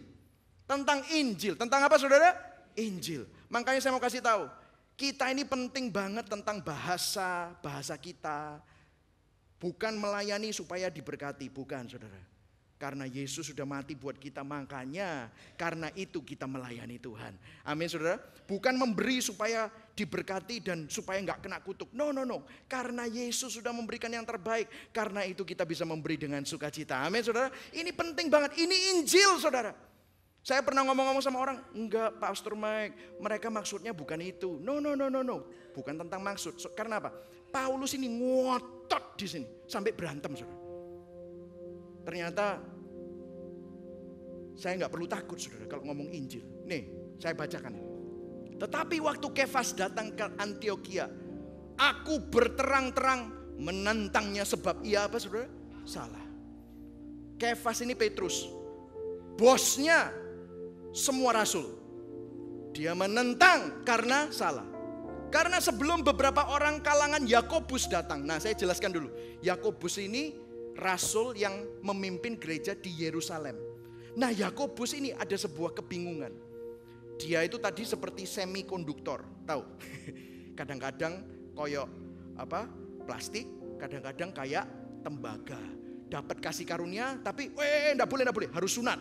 Tentang Injil. Tentang apa, saudara? Injil. Makanya saya mau kasih tahu, kita ini penting banget tentang bahasa kita. Bukan melayani supaya diberkati, bukan, saudara. Karena Yesus sudah mati buat kita, makanya karena itu kita melayani Tuhan. Amin saudara. Bukan memberi supaya diberkati dan supaya nggak kena kutuk. No. Karena Yesus sudah memberikan yang terbaik. Karena itu kita bisa memberi dengan sukacita. Amin saudara. Ini penting banget. Ini Injil saudara. Saya pernah ngomong-ngomong sama orang. Enggak Pastor Mike, mereka maksudnya bukan itu. No. Bukan tentang maksud. Karena apa? Paulus ini ngotot di sini. Sampai berantem saudara. Ternyata saya nggak perlu takut saudara kalau ngomong Injil. Nih saya bacakan. Tetapi waktu Kefas datang ke Antiokhia, aku berterang-terang menentangnya sebab ia apa saudara? Salah. Kefas ini Petrus, bosnya semua rasul. Dia menentang karena salah. Karena sebelum beberapa orang kalangan Yakobus datang. Nah saya jelaskan dulu. Yakobus ini rasul yang memimpin gereja di Yerusalem. Nah Yakobus ini ada sebuah kebingungan. Dia itu tadi seperti semikonduktor, tahu? Kadang-kadang koyok plastik, kadang-kadang kayak tembaga. Dapat kasih karunia, tapi enggak boleh, harus sunat.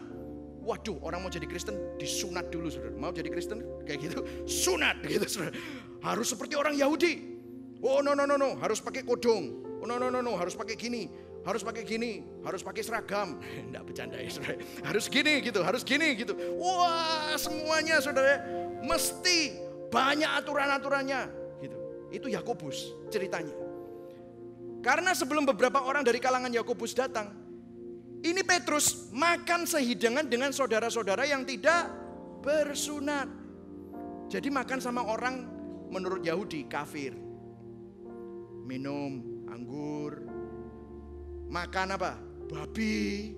Waduh, orang mau jadi Kristen disunat dulu saudara. Mau jadi Kristen kayak gitu, sunat gitu saudara. Harus seperti orang Yahudi. Oh no, harus pakai kodong. Oh no, harus pakai gini. Harus pakai gini, harus pakai seragam. Enggak bercanda ya saudara. Harus gini gitu. Wah semuanya saudara. Mesti banyak aturan-aturannya gitu. Itu Yakobus ceritanya. Karena sebelum beberapa orang dari kalangan Yakobus datang, ini Petrus makan sehidangan dengan saudara-saudara yang tidak bersunat. Jadi makan sama orang menurut Yahudi kafir. Minum anggur. Makan apa? Babi.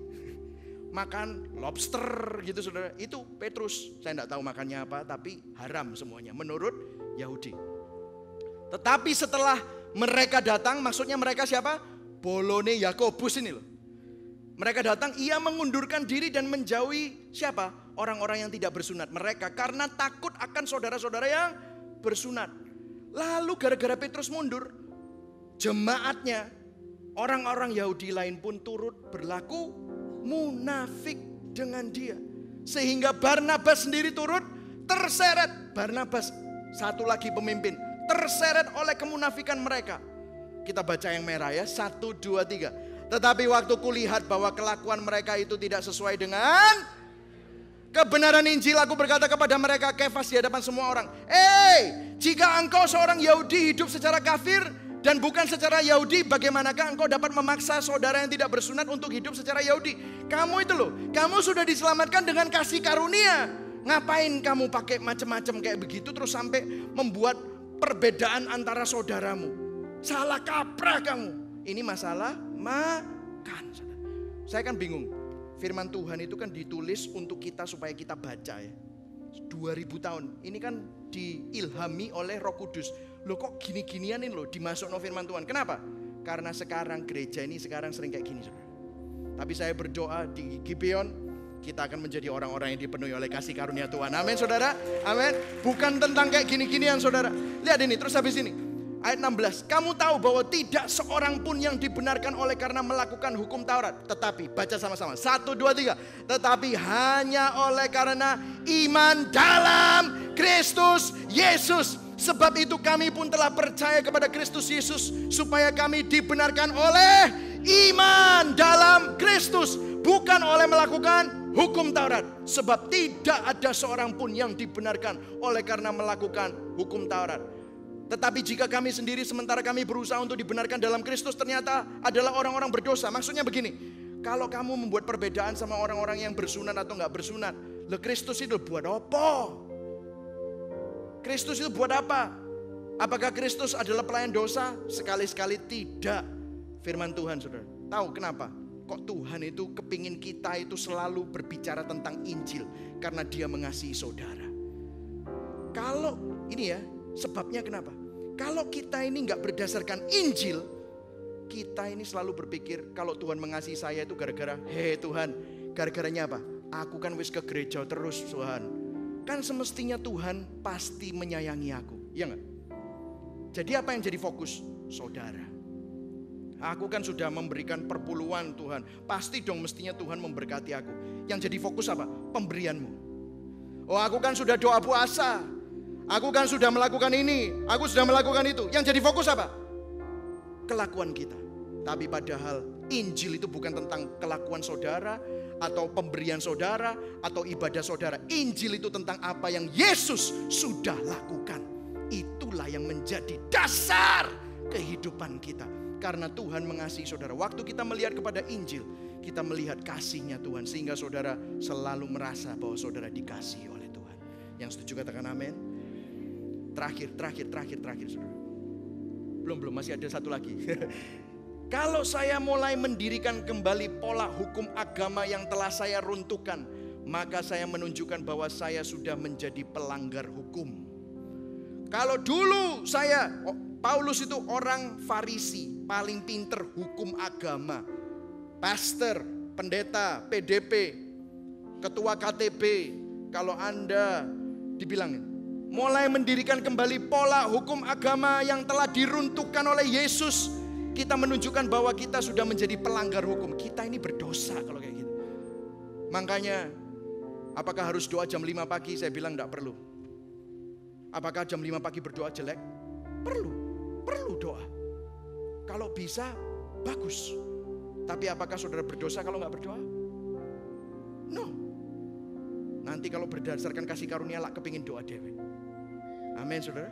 Makan lobster gitu saudara. Itu Petrus. Saya tidak tahu makannya apa, tapi haram semuanya menurut Yahudi. Tetapi setelah mereka datang, maksudnya mereka siapa? Bolone Yakobus ini loh. Mereka datang, ia mengundurkan diri dan menjauhi siapa? Orang-orang yang tidak bersunat. Mereka karena takut akan saudara-saudara yang bersunat. Lalu gara-gara Petrus mundur, jemaatnya, orang-orang Yahudi lain pun turut berlaku munafik dengan dia. Sehingga Barnabas sendiri turut terseret. Barnabas, satu lagi pemimpin, terseret oleh kemunafikan mereka. Kita baca yang merah ya, 1, 2, 3. Tetapi waktu kulihat bahwa kelakuan mereka itu tidak sesuai dengan kebenaran Injil, aku berkata kepada mereka, Kefas di hadapan semua orang, jika engkau seorang Yahudi hidup secara kafir dan bukan secara Yahudi, bagaimanakah engkau dapat memaksa saudara yang tidak bersunat untuk hidup secara Yahudi? Kamu itu loh, kamu sudah diselamatkan dengan kasih karunia. Ngapain kamu pakai macam-macam kayak begitu terus sampai membuat perbedaan antara saudaramu? Salah kaprah kamu. Ini masalah makan. Saya kan bingung. Firman Tuhan itu kan ditulis untuk kita supaya kita baca ya. 2000 tahun. Ini kan diilhami oleh Roh Kudus. Loh kok gini-ginian ini loh dimasukkan firman Tuhan. Kenapa? Karena sekarang gereja ini sekarang sering kayak gini saudara. Tapi saya berdoa di Gibeon kita akan menjadi orang-orang yang dipenuhi oleh kasih karunia Tuhan. Amin saudara. Amin. Bukan tentang kayak gini-ginian saudara. Lihat ini terus habis ini. Ayat 16. Kamu tahu bahwa tidak seorang pun yang dibenarkan oleh karena melakukan hukum Taurat. Tetapi baca sama-sama. 1, 2, 3. Tetapi hanya oleh karena iman dalam Kristus Yesus. Sebab itu kami pun telah percaya kepada Kristus Yesus supaya kami dibenarkan oleh iman dalam Kristus, bukan oleh melakukan hukum Taurat. Sebab tidak ada seorang pun yang dibenarkan oleh karena melakukan hukum Taurat. Tetapi jika kami sendiri sementara kami berusaha untuk dibenarkan dalam Kristus ternyata adalah orang-orang berdosa. Maksudnya begini, kalau kamu membuat perbedaan sama orang-orang yang bersunat atau gak bersunat, lah Kristus itu buat apa? Kristus itu buat apa? Apakah Kristus adalah pelayan dosa? Sekali-sekali tidak. Firman Tuhan saudara. Tahu kenapa? Kok Tuhan itu kepingin kita itu selalu berbicara tentang Injil? Karena dia mengasihi saudara. Kalau ini ya, sebabnya kenapa? Kalau kita ini gak berdasarkan Injil, kita ini selalu berpikir kalau Tuhan mengasihi saya itu gara-gara, Tuhan, gara-garanya apa? Aku kan wis ke gereja terus Tuhan. Kan semestinya Tuhan pasti menyayangi aku, ya gak? Jadi apa yang jadi fokus? Saudara. Aku kan sudah memberikan perpuluhan Tuhan. Pasti dong mestinya Tuhan memberkati aku. Yang jadi fokus apa? Pemberianmu. Oh, aku kan sudah doa puasa. Aku kan sudah melakukan ini. Aku sudah melakukan itu. Yang jadi fokus apa? Kelakuan kita. Tapi padahal Injil itu bukan tentang kelakuan saudara, atau pemberian saudara, atau ibadah saudara. Injil itu tentang apa yang Yesus sudah lakukan. Itulah yang menjadi dasar kehidupan kita. Karena Tuhan mengasihi saudara. Waktu kita melihat kepada Injil, kita melihat kasih-Nya Tuhan. Sehingga saudara selalu merasa bahwa saudara dikasihi oleh Tuhan. Yang setuju katakan amin. Terakhir saudara. Belum, masih ada satu lagi. Kalau saya mulai mendirikan kembali pola hukum agama yang telah saya runtuhkan, maka saya menunjukkan bahwa saya sudah menjadi pelanggar hukum. Kalau dulu Paulus itu orang Farisi, paling pinter hukum agama. Pastor, pendeta, PDP, ketua KTB. Kalau Anda dibilangin, mulai mendirikan kembali pola hukum agama yang telah diruntuhkan oleh Yesus, kita menunjukkan bahwa kita sudah menjadi pelanggar hukum. Kita ini berdosa kalau kayak gitu. Makanya, apakah harus doa jam 5 pagi? Saya bilang enggak perlu. Apakah jam 5 pagi berdoa jelek? Perlu doa. Kalau bisa, bagus. Tapi apakah saudara berdosa kalau enggak berdoa? No. Nanti kalau berdasarkan kasih karunia lah kepingin doa dewe. Amin saudara.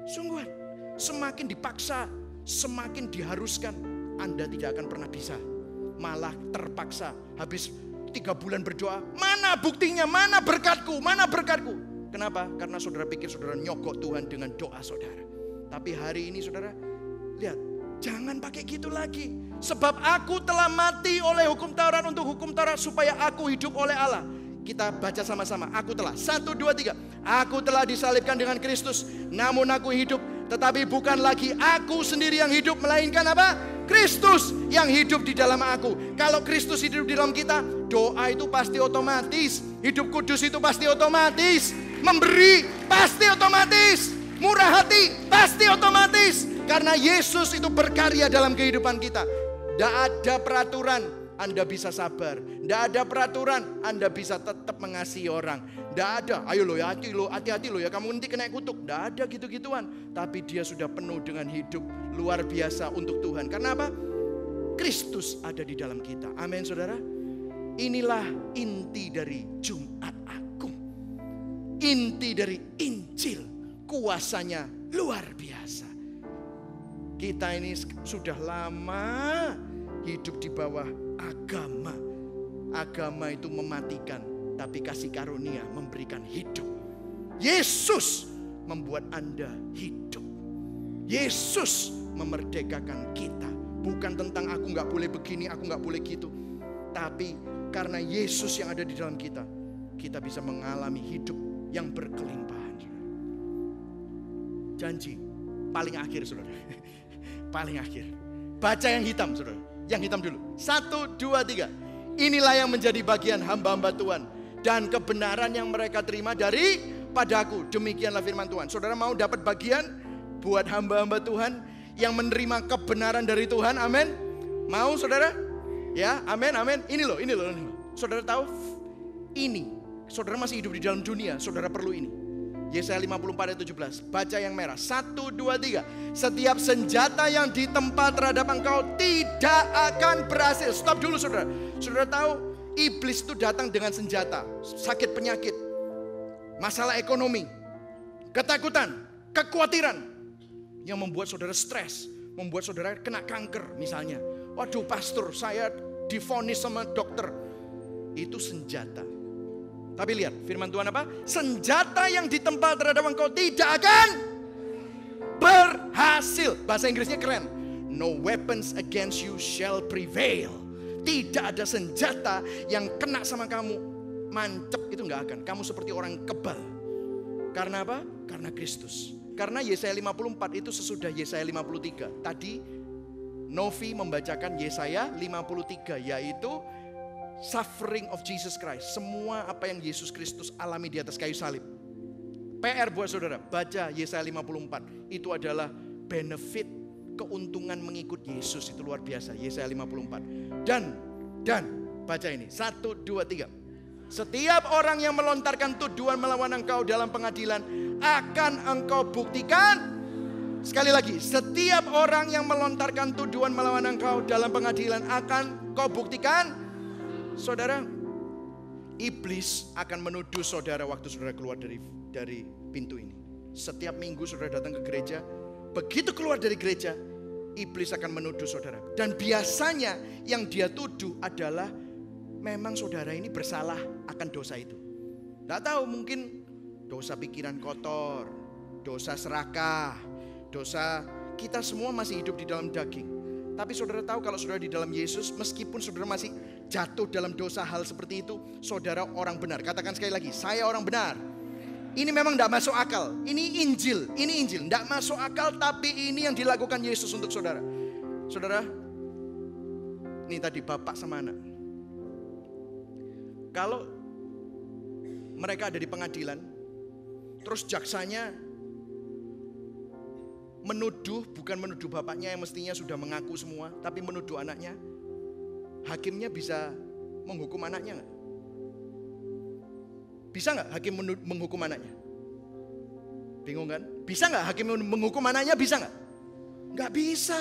Sungguhan, semakin dipaksa, semakin diharuskan, Anda tidak akan pernah bisa. Malah terpaksa. Habis 3 bulan berdoa, mana buktinya, mana berkatku, mana berkatku. Kenapa? Karena saudara pikir saudara nyogok Tuhan dengan doa saudara. Tapi hari ini saudara, lihat, jangan pakai gitu lagi. Sebab aku telah mati oleh hukum Taurat untuk hukum Taurat supaya aku hidup oleh Allah. Kita baca sama-sama. Aku telah, 1, 2, 3. Aku telah disalibkan dengan Kristus, namun aku hidup. Tetapi bukan lagi aku sendiri yang hidup, melainkan apa? Kristus yang hidup di dalam aku. Kalau Kristus hidup di dalam kita, doa itu pasti otomatis. Hidup kudus itu pasti otomatis. Memberi pasti otomatis. Murah hati pasti otomatis. Karena Yesus itu berkarya dalam kehidupan kita. Tidak ada peraturan, Anda bisa sabar. Tidak ada peraturan, Anda bisa tetap mengasihi orang. Tidak ada, ayo lo ya, hati-hati lo ya, kamu nanti kena kutuk. Tidak ada gitu-gituan. Tapi dia sudah penuh dengan hidup luar biasa untuk Tuhan. Karena apa? Kristus ada di dalam kita. Amin saudara. Inilah inti dari Jumat Agung. Inti dari Injil. Kuasanya luar biasa. Kita ini sudah lama hidup di bawah agama. Agama itu mematikan, tapi kasih karunia memberikan hidup. Yesus membuat Anda hidup. Yesus memerdekakan kita. Bukan tentang aku gak boleh begini, aku gak boleh gitu. Tapi karena Yesus yang ada di dalam kita, kita bisa mengalami hidup yang berkelimpahan. Janji, paling akhir saudara. Paling akhir. Baca yang hitam saudara. Yang hitam dulu. 1, 2, 3. Inilah yang menjadi bagian hamba-hamba Tuhan. Dan kebenaran yang mereka terima dari padaku. Demikianlah firman Tuhan. Saudara mau dapat bagian buat hamba-hamba Tuhan yang menerima kebenaran dari Tuhan. Amin. Mau saudara? Ya, amin, amin. Ini loh. Saudara tahu? Ini. Saudara masih hidup di dalam dunia. Saudara perlu ini. Yesaya 54 ayat 17. Baca yang merah. 1, 2, 3. Setiap senjata yang ditempa terhadap engkau tidak akan berhasil. Stop dulu saudara. Saudara tahu iblis itu datang dengan senjata. Sakit penyakit, masalah ekonomi, ketakutan, kekhawatiran. Yang membuat saudara stres. Membuat saudara kena kanker misalnya. Waduh pastor, saya divonis sama dokter. Itu senjata. Tapi lihat firman Tuhan apa? Senjata yang ditempa terhadap engkau tidak akan berhasil. Bahasa Inggrisnya keren. No weapons against you shall prevail. Tidak ada senjata yang kena sama kamu mancep itu gak akan. Kamu seperti orang kebal. Karena apa? Karena Kristus. Karena Yesaya 54 itu sesudah Yesaya 53. Tadi Novi membacakan Yesaya 53 yaitu suffering of Jesus Christ. Semua apa yang Yesus Kristus alami di atas kayu salib. PR buat saudara, baca Yesaya 54. Itu adalah benefit, keuntungan mengikut Yesus. Itu luar biasa. Yesaya 54. Dan baca ini 1, 2, 3. Setiap orang yang melontarkan tuduhan melawan engkau dalam pengadilan akan engkau buktikan. Sekali lagi, setiap orang yang melontarkan tuduhan melawan engkau dalam pengadilan akan kau buktikan. Saudara, iblis akan menuduh saudara waktu saudara keluar dari pintu ini. Setiap minggu saudara datang ke gereja, begitu keluar dari gereja, iblis akan menuduh saudara. Dan biasanya yang dia tuduh adalah memang saudara ini bersalah akan dosa itu. Tidak tahu, mungkin dosa pikiran kotor, dosa serakah, dosa kita semua masih hidup di dalam daging. Tapi saudara tahu kalau saudara di dalam Yesus, meskipun saudara masih jatuh dalam dosa hal seperti itu, saudara orang benar. Katakan sekali lagi, saya orang benar. Ini memang tidak masuk akal. Ini Injil. Tidak masuk akal, tapi ini yang dilakukan Yesus untuk saudara. Saudara, ini tadi bapak sama anak. Kalau mereka ada di pengadilan, terus jaksanya menuduh, bukan menuduh bapaknya yang mestinya sudah mengaku semua, tapi menuduh anaknya. Hakimnya bisa menghukum anaknya nggak? Bisa nggak hakim menghukum anaknya? Bingung kan? Bisa nggak hakim menghukum anaknya? Bisa nggak? Nggak bisa.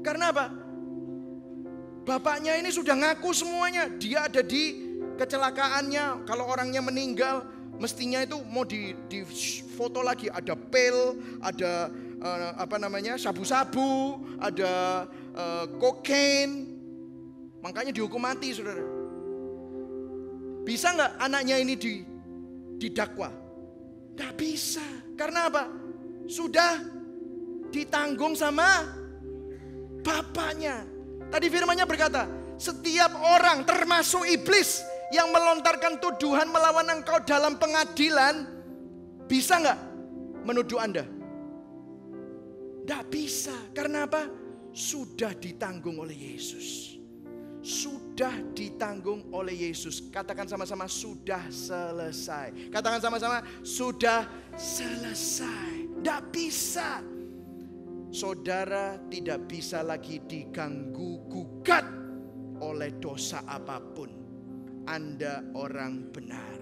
Karena apa? Bapaknya ini sudah ngaku semuanya. Dia ada di kecelakaannya. Kalau orangnya meninggal, mestinya itu mau di foto lagi. Ada pil, ada sabu-sabu, ada kokain. Makanya dihukum mati, saudara. Bisa nggak anaknya ini didakwa? Nggak bisa. Karena apa? Sudah ditanggung sama bapaknya. Tadi firman-Nya berkata, setiap orang termasuk iblis yang melontarkan tuduhan melawan engkau dalam pengadilan, bisa nggak menuduh Anda? Nggak bisa. Karena apa? Sudah ditanggung oleh Yesus. Sudah ditanggung oleh Yesus. Katakan sama-sama, sudah selesai. Katakan sama-sama, sudah selesai. Nggak bisa. Saudara tidak bisa lagi diganggu gugat oleh dosa apapun. Anda orang benar.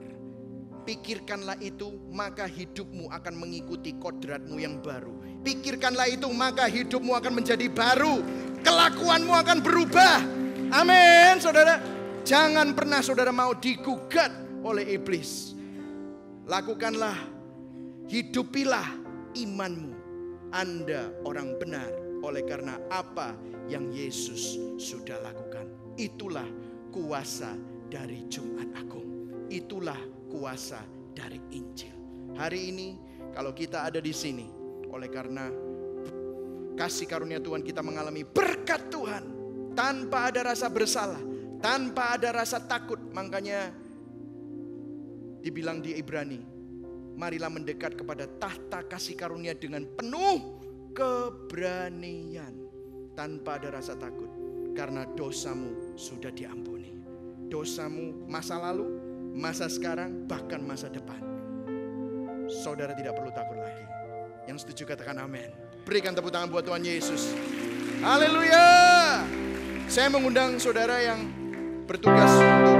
Pikirkanlah itu, maka hidupmu akan mengikuti kodratmu yang baru. Pikirkanlah itu, maka hidupmu akan menjadi baru. Kelakuanmu akan berubah. Amin, saudara. Jangan pernah saudara mau digugat oleh iblis. Lakukanlah, hidupilah imanmu. Anda orang benar oleh karena apa yang Yesus sudah lakukan. Itulah kuasa dari Jumat Agung. Itulah kuasa dari Injil. Hari ini kalau kita ada di sini oleh karena kasih karunia Tuhan, kita mengalami berkat Tuhan. Tanpa ada rasa bersalah, tanpa ada rasa takut. Makanya dibilang di Ibrani, marilah mendekat kepada tahta kasih karunia dengan penuh keberanian. Tanpa ada rasa takut. Karena dosamu sudah diampuni. Dosamu masa lalu, masa sekarang, bahkan masa depan. Saudara tidak perlu takut lagi. Yang setuju katakan amin. Berikan tepuk tangan buat Tuhan Yesus. Haleluya. Saya mengundang saudara yang bertugas untuk